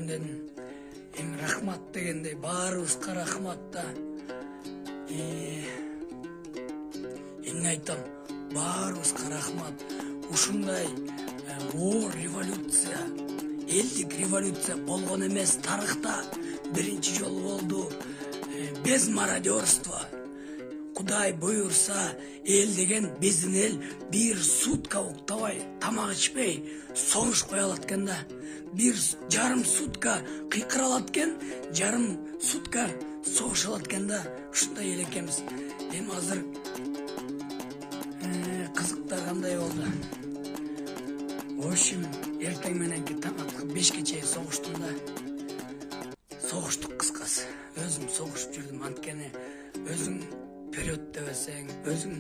күндөн эми рахмат дегендей баарыбызга рахмат да. Эмне айтам, баарыбызга рахмат. Ушундай оор революция, элдик революция болгон эмес, тарыхта биринчи жолу болду. Без мародерства. Кудай буйурса, эл деген биздин эл бир сутка уктабай, тамак ичпей согуш кое алат экен да. Бир жарым сутка кыйкыра алат экен, жарым сутка согуш алат экен да. Ушундай эл экенбиз. Эми азыр кызыктар кандай болду? В общем, эртең мененки таң аткы 5ке чейин согуштум да. Согуштук кыскасы. Өзүм согушуп жүрдүм, анткени өзүң период дебесең, өзүң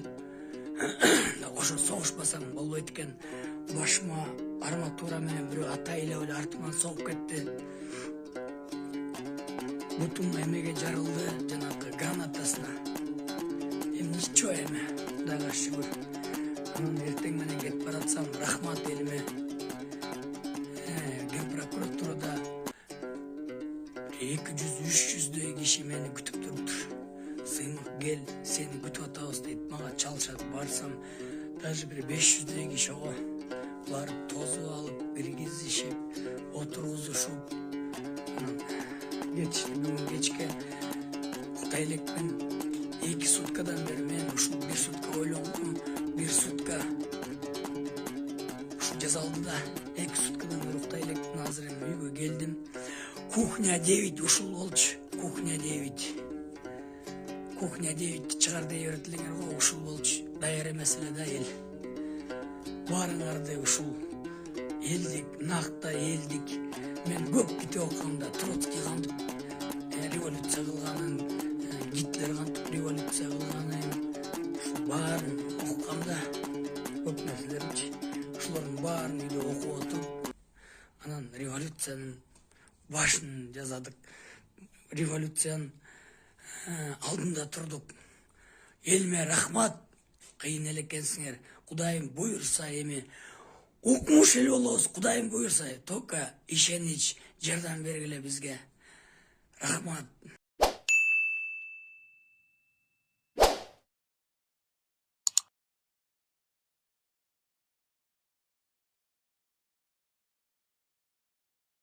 ошо согушпасаң болбойт экен. Башыма арматура менен бирөө ата элеп эле артыман согуп кетти. Бутум эмеге жарылды, жанагы гранатасына. Эми ничего эме, Кудайга шүгүр. Анан эртең менен кетип баратсам, рахмат элиме. Ген прокуратурада 200-300 киши мени күтүп туруптур. Сыймык кел, сени күтүп атабыз дейт. Мага чалышат, барсам, даже бир 500 киши ого. Булар тозуп алып, киргизишип, отургузушуп. Бүгүн кечке Кудай элекпен 2 суткадан бери мен ушул 1 сутка ойлонгом, 1 сутка ушу жазалды да. 2 суткадан бери Кудай элекпен азыр эми үйгө келдим. Кухня 9 ушул болчу. Кухня 9. Кухня 9 чыгар дей берет элеңер го, ушул болчу. Даяр эмес эле да эл. Баарыңарды ушул элдик, накта элдик. Мен көп китеп окуганда Троцкий кантип революция кылганын, Гитлер кантип революция кылганын, ушул баарын окуганда көп нерселеринчи. Ушулардын баарын үйдө окуп отуруп, анан революциянын башын жазадык. Революциянын алдында турдук. Элиме рахмат, кыйын эле экенсиңер. Кудайым буйурса эми укмуш эл болобуз. Кудайым буйурса, только ишенич, жардам бергиле бизге. Рахмат.